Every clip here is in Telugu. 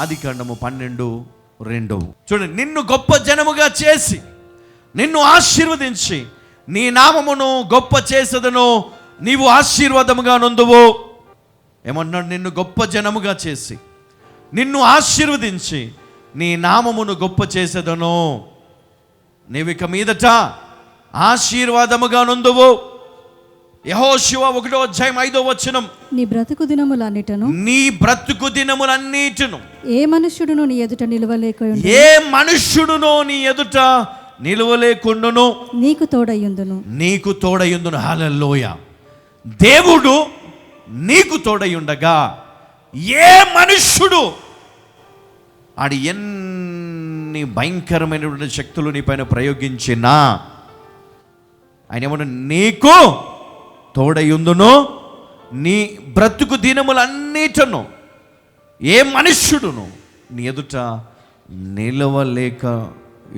ఆదికాండము 12:2. చూడండి, నిన్ను గొప్ప జనముగా చేసి నిన్ను ఆశీర్వదించి నీ నామమును గొప్ప చేసేదను, నీవు ఆశీర్వాదముగా నొందువు. ఏమన్నాడు? నిన్ను గొప్ప జనముగా చేసి నిన్ను ఆశీర్వదించి నీ నామమును గొప్ప చేసేదను, నీవు ఇక మీదట ఆశీర్వాదముగా నొందువు. యెహోషువ 1:5 నీ బ్రతుకు దినములన్నిటను ఏ మనుష్యుడును నీ ఎదుట నిలువలేకుండును నీకు తోడయ్యుందును. హల్లెలూయా. దేవుడు నీకు తోడయ్యుండగా ఏ మనుష్యుడు ఆడి ఎన్ని భయంకరమైనటువంటి శక్తులు నీ పైన ప్రయోగించినా ఆయన ఏమన్నా నీకు తోడయ్యుందును, నీ బ్రతుకు దినములన్నిటను ఏ మనుష్యుడును నీ ఎదుట నిలవలేక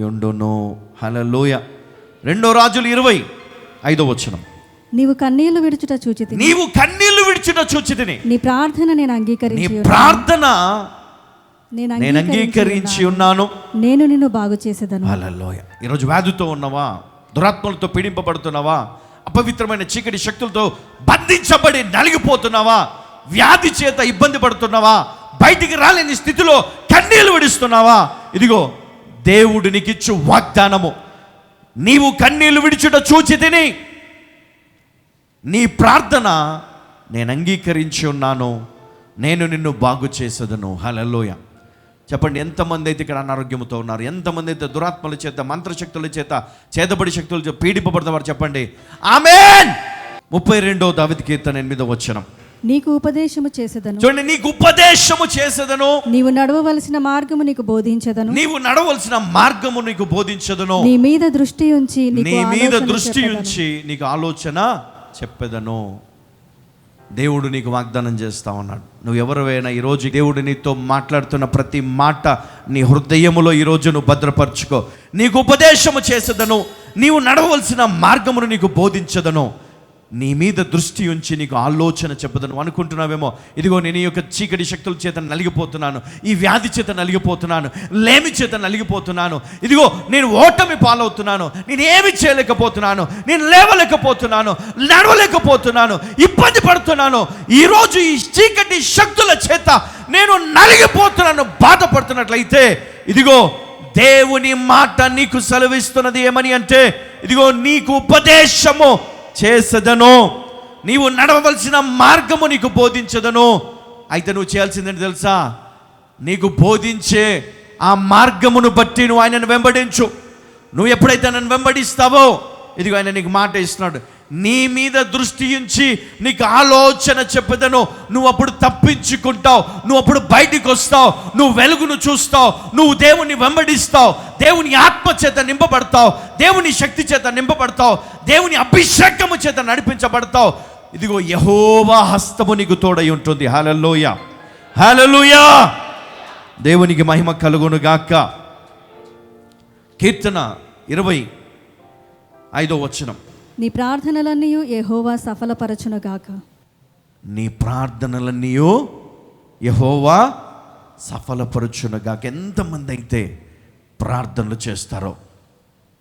యుండును. హల్లెలూయా. 2 రాజులు 20:5. నీవు కన్నీళ్లు విడుచుట చూచితిని, నీ ప్రార్థన నేను అంగీకరించి ఉన్నాను, నేను నిన్ను బాగు చేసేదను. హల్లెలూయా. ఈరోజు వ్యాధితో ఉన్నవా, దురాత్మలతో పీడింపబడుతున్నావా, అపవిత్రమైన చీకటి శక్తులతో బంధించబడి నలిగిపోతున్నావా, వ్యాధి చేత ఇబ్బంది పడుతున్నావా, బయటికి రాలేని స్థితిలో కన్నీళ్లు విడుస్తున్నావా, ఇదిగో దేవుడు నీకిచ్చు వాగ్దానము, నీవు కన్నీళ్లు విడిచుట చూచితిని, నీ ప్రార్థన నేను అంగీకరించి ఉన్నాను, నేను నిన్ను బాగు చేసేదను. హల్లెలూయా. చెప్పండి, ఎంతమంది అయితే ఇక్కడ అనారోగ్యంతో ఉన్నారు, ఎంతమంది అయితే దురాత్మల చేత, మంత్రశక్తుల చేత, చేతబడి శక్తుల చేత పీడింపబడతారు చెప్పండి ఆమేన్. 32 దావీదు కీర్తన 8 నీకు ఉపదేశము చేసేదను. చూడండి, నీకు ఉపదేశము చేసేదను, నీవు నడవవలసిన మార్గము నీకు బోధించెదను, నీ మీద దృష్టి ఉంచి నీకు ఆలోచన చెప్పెదను. దేవుడు నీకు వాగ్దానం చేస్తా ఉన్నాడు. నువ్వు ఎవరివైనా ఈరోజు దేవుడు నీతో మాట్లాడుతున్న ప్రతి మాట నీ హృదయములో ఈరోజు నువ్వు భద్రపరచుకో. నీకు ఉపదేశము చేసేదను, నీవు నడవలసిన మార్గమును నీకు బోధించదను, నీ మీద దృష్టి ఉంచి నీకు ఆలోచన చెప్పదను. అనుకుంటున్నావేమో, ఇదిగో నేను ఈ యొక్క చీకటి శక్తుల చేత నలిగిపోతున్నాను, ఈ వ్యాధి చేత నలిగిపోతున్నాను, లేమి చేత నలిగిపోతున్నాను, ఇదిగో నేను ఓటమి పాలవుతున్నాను, నేను ఏమి చేయలేకపోతున్నాను, నేను లేవలేకపోతున్నాను, నడవలేకపోతున్నాను, ఇబ్బంది పడుతున్నాను, ఈరోజు ఈ చీకటి శక్తుల చేత నేను నలిగిపోతున్నాను, బాధపడుతున్నట్లయితే ఇదిగో దేవుని మాట నీకు సెలవిస్తున్నది ఏమని అంటే, ఇదిగో నీకు ఉపదేశము చేసేదను, నీవు నడవవలసిన మార్గము నీకు బోధించదను. అయితే నువ్వు చేయాల్సిందేంటి తెలుసా? నీకు బోధించే ఆ మార్గమును బట్టి నువ్వు ఆయనను వెంబడించు. నువ్వు ఎప్పుడైతే నన్ను వెంబడిస్తావో ఇదిగో ఆయన నీకు మాట ఇస్తున్నాడు, నీ మీద దృష్టి ఉంచి నీకు ఆలోచన చెప్పదను. నువ్వు అప్పుడు తప్పించుకుంటావు, నువ్వు అప్పుడు బయటికి వస్తావు, నువ్వు వెలుగును చూస్తావు, నువ్వు దేవుని వెంబడిస్తావు, దేవుని ఆత్మ చేత నింపబడతావు, దేవుని శక్తి చేత నింపబడతావు, దేవుని అభిషేకము చేత నడిపించబడతావు. ఇదిగో యెహోవా హస్తము నీకు తోడై ఉంటుంది. హల్లెలూయా, హల్లెలూయా. దేవునికి మహిమ కలుగును గాక. కీర్తన 25:5 నీ ప్రార్థనలన్నీ యెహోవా సఫలపరచును గాక. నీ ప్రార్థనలన్నీ యెహోవా సఫలపరచును గాక. ఎంతమంది అయితే ప్రార్థనలు చేస్తారో,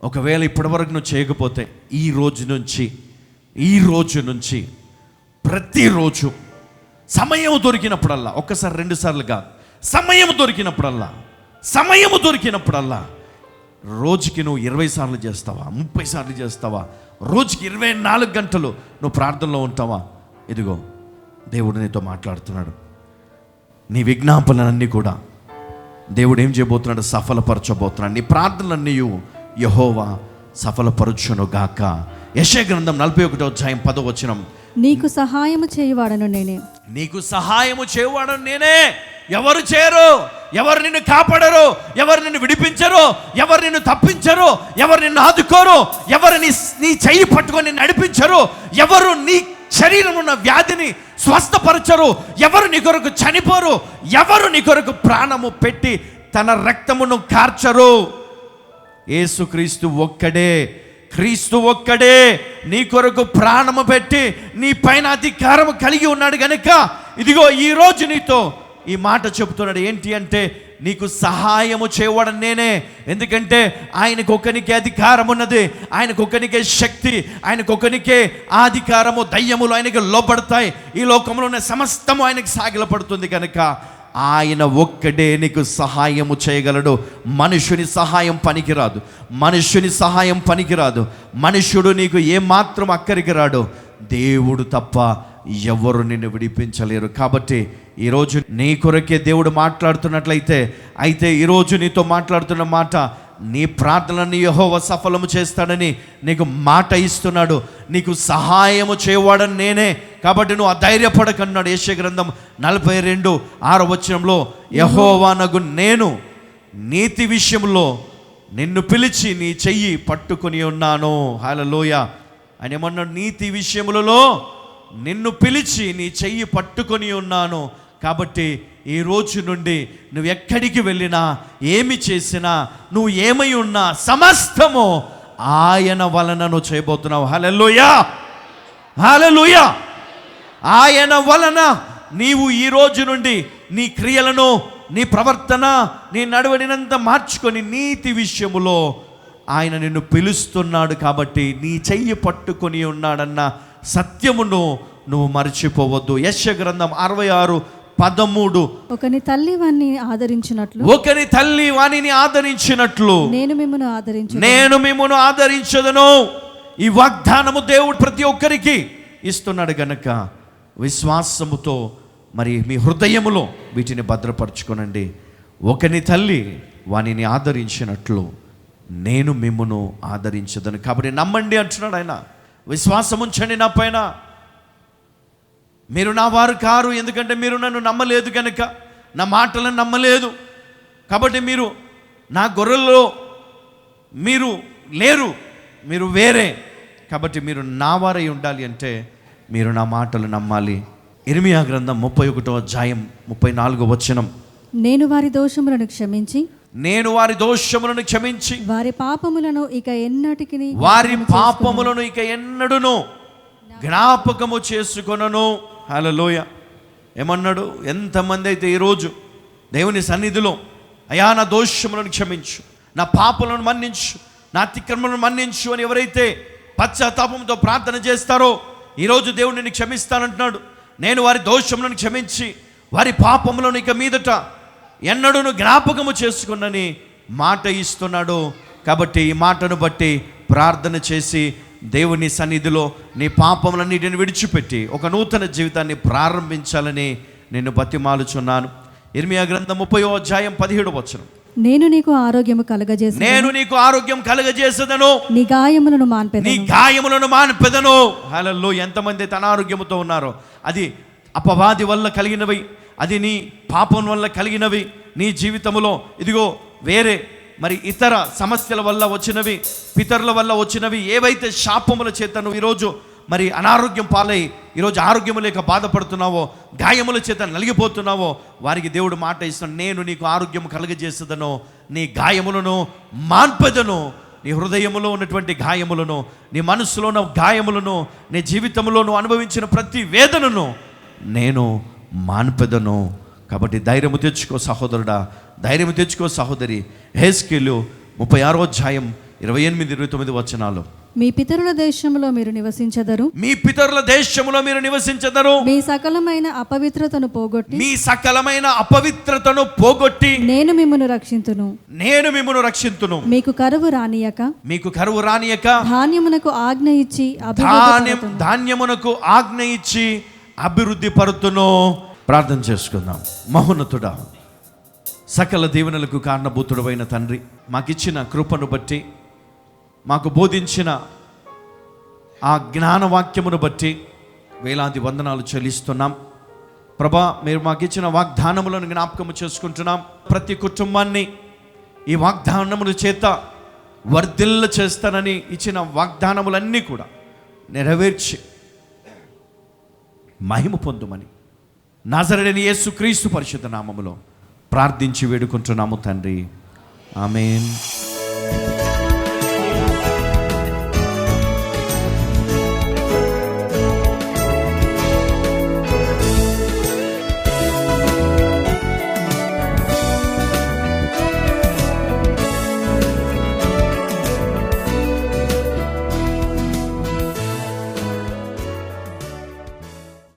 ఒకవేళ ఇప్పటివరకు నువ్వు చేయకపోతే ఈ రోజు నుంచి ప్రతిరోజు సమయం దొరికినప్పుడల్లా, ఒక్కసారి 2 సార్లు కాదు, సమయం దొరికినప్పుడల్లా రోజుకి నువ్వు 20 సార్లు చేస్తావా, 30 సార్లు చేస్తావా, రోజుకి 24 గంటలు నువ్వు ప్రార్థనలో ఉంటావా, ఇదిగో దేవుడు నీతో మాట్లాడుతున్నాడు. నీ విజ్ఞాపనలన్నీ కూడా దేవుడు ఏం చేయబోతున్నాడు? సఫలపరచబోతున్నాడు. నీ ప్రార్థనలన్నీ యెహోవా సఫలపరచును గాక. యెషయా గ్రంథం 41:10 నీకు సహాయము చేయువాడను నేనే. ఎవరు చేయరు? ఎవరు నిన్ను కాపాడరు? ఎవరు నిన్ను విడిపించరు? ఎవరు నిన్ను తప్పించరు? ఎవరు నిన్ను ఆదుకోరు? ఎవరు నీ చెయ్యి పట్టుకొని నడిపించరు? ఎవరు నీ శరీరం ఉన్న వ్యాధిని స్వస్థపరచరు? ఎవరు నీ కొరకు చనిపోరు? ఎవరు నీ కొరకు ప్రాణము పెట్టి తన రక్తమును కార్చరు? యేసుక్రీస్తు క్రీస్తు ఒక్కడే నీ కొరకు ప్రాణము పెట్టి నీ పైన అధికారము కలిగి ఉన్నాడు గనుక ఇదిగో ఈరోజు నీతో ఈ మాట చెబుతున్నాడు. ఏంటి అంటే, నీకు సహాయము చేయవాడని నేనే. ఎందుకంటే ఆయనకొక్కనికే అధికారం ఉన్నది, ఆయనకొక్కనికే శక్తి, ఆయనకొక్కనికే అధికారము. దయ్యములు ఆయనకి లోపడతాయి. ఈ లోకంలో ఉన్న సమస్తము ఆయనకి సాగిలపడుతుంది కనుక ఆయన ఒక్కడే నీకు సహాయము చేయగలడు. మనుషుని సహాయం పనికిరాదు, మనుషుని సహాయం పనికిరాదు. మనుషుడు నీకు ఏమాత్రం అక్కరికి రాడు. దేవుడు తప్ప ఎవరు నిన్ను విడిపించలేరు. కాబట్టి ఈరోజు నీ కొరకే దేవుడు మాట్లాడుతున్నట్లయితే, అయితే ఈరోజు నీతో మాట్లాడుతున్న మాట, నీ ప్రార్థనని యెహోవా సఫలము చేస్తాడని నీకు మాట ఇస్తున్నాడు. నీకు సహాయము చేయవాడని నేనే. కాబట్టి నువ్వు అధైర్యపడకన్నాడు. యెషయా గ్రంథం 42:6 యెహోవానగు నేను నీతి విషయంలో నిన్ను పిలిచి నీ చెయ్యి పట్టుకొని ఉన్నాను. హల్లెలూయా. ఆయన ఏమన్నాడు? నీతి విషయములలో నిన్ను పిలిచి నీ చెయ్యి పట్టుకొని ఉన్నాను. కాబట్టి ఈ రోజు నుండి నువ్వు ఎక్కడికి వెళ్ళినా, ఏమి చేసినా, నువ్వు ఏమై ఉన్నా సమస్తము ఆయన వలన నువ్వు చేయబోతున్నావు. హల్లెలూయా, హల్లెలూయా. ఆయన వలన నీవు ఈ రోజు నుండి నీ క్రియలను, నీ ప్రవర్తన, నీ నడవడినంత మార్చుకొని నీతి విషయములో ఆయన నిన్ను పిలుస్తున్నాడు. కాబట్టి నీ చెయ్యి పట్టుకొని ఉన్నాడన్న సత్యమును నువ్వు మర్చిపోవద్దు. యెషయా గ్రంథం 66:13 ఒకని తల్లి వాణ్ణి ఆదరించినట్లు, ఒకని తల్లి వానిని ఆదరించినట్లు నేను మిమ్మును ఆదరించదను. ఈ వాగ్దానము దేవుడు ప్రతి ఒక్కరికి ఇస్తున్నాడు గనక విశ్వాసముతో మరి మీ హృదయములో వీటిని భద్రపరచుకోనండి. ఒకని తల్లి వానిని ఆదరించినట్లు నేను మిమ్మును ఆదరించదను. కాబట్టి నమ్మండి అంటున్నాడు ఆయన. విశ్వాసం ఉంచండి నా పైన. మీరు నా వారు కారు, ఎందుకంటే మీరు నన్ను నమ్మలేదు కనుక, నా మాటలను నమ్మలేదు కాబట్టి మీరు నా గొర్రెల్లో మీరు లేరు, మీరు వేరే. కాబట్టి మీరు నా వారై ఉండాలి అంటే మీరు నా మాటలు నమ్మాలి. ఇర్మియా గ్రంథం 31:34 నేను వారి దోషములను క్షమించి వారి పాపములను ఇక ఎన్నడును జ్ఞాపకము చేసుకొనను. హల్లెలూయ. ఏమన్నాడు? ఎంతమంది అయితే ఈరోజు దేవుని సన్నిధిలో, అయా నా దోషములను క్షమించు, నా పాపలను మన్నించు, నా అతిక్రమలను మన్నించు అని ఎవరైతే పశ్చాత్తాపంతో ప్రార్థన చేస్తారో, ఈరోజు దేవుడు నిన్ను క్షమిస్తానంటున్నాడు. నేను వారి దోషములను క్షమించి వారి పాపములను ఇక మీదట ఎన్నడూను జ్ఞాపకము చేసుకున్నని మాట ఇస్తున్నాడు. కాబట్టి ఈ మాటను బట్టి ప్రార్థన చేసి దేవుని సన్నిధిలో నీ పాపములన్నిటిని విడిచిపెట్టి ఒక నూతన జీవితాన్ని ప్రారంభించాలని నిన్ను బతిమాలుచున్నాను. ఇర్మియా గ్రంథం 30:17 నేను నీకు ఆరోగ్యం కలగజేసేదను, నీ గాయములను మాన్పెదను. హల్లెలూయా. ఎంతమంది తన ఆరోగ్యముతో ఉన్నారో, అది అపవాది వల్ల కలిగినవి, అది నీ పాపం వల్ల కలిగినవి, నీ జీవితంలో ఇదిగో వేరే మరి ఇతర సమస్యల వల్ల వచ్చినవి, పితరుల వల్ల వచ్చినవి, ఏవైతే శాపముల చేత నువ్వు ఈరోజు మరి అనారోగ్యం పాలై ఈరోజు ఆరోగ్యం లేక బాధపడుతున్నావో, గాయముల చేత నలిగిపోతున్నావో, వారికి దేవుడు మాట ఇస్తున్నాడు. నేను నీకు ఆరోగ్యం కలుగజేసేదను, నీ గాయములను మాన్పెదను. నీ హృదయములో ఉన్నటువంటి గాయములను, నీ మనసులో ఉన్న గాయములను, నీ జీవితంలో నువ్వు అనుభవించిన ప్రతి వేదనను నేను మాన్పెదను. కాబట్టి ధైర్యము తెచ్చుకో సహోదరుడా, ధైర్యము తెచ్చుకో సహోదరి. హెస్కేలు 36:28-29 మీ పితరుల దేశములో మీరు నివసించెదరు, మీ సకలమైన అపవిత్రతను పోగొట్టి నేను మిమ్మును రక్షింతును. మీకు కరువు రానియక ధాన్యమునకు ఆజ్ఞ ఇచ్చి అభివృద్ధి పరుతును. ప్రార్థన చేసుకుందాం. మహోన్నతుడా, సకల దీవెనలకు కారణభూతుడైన తండ్రి, మాకిచ్చిన కృపను బట్టి, మాకు బోధించిన ఆ జ్ఞానవాక్యమును బట్టి వేలాది వందనాలు చెల్లిస్తున్నాం. ప్రభా, మీరు మాకు ఇచ్చిన వాగ్దానములను జ్ఞాపకము చేసుకుంటున్నాం. ప్రతి కుటుంబాన్ని ఈ వాగ్దానముల చేత వర్ధిల్ల చేస్తానని ఇచ్చిన వాగ్దానములన్నీ కూడా నెరవేర్చి మహిమ పొందుమని నజరేయుడైన యేసుక్రీస్తు పరిశుద్ధ నామములో ప్రార్థించి వేడుకుంటున్నాము తండ్రి. ఆమేన్.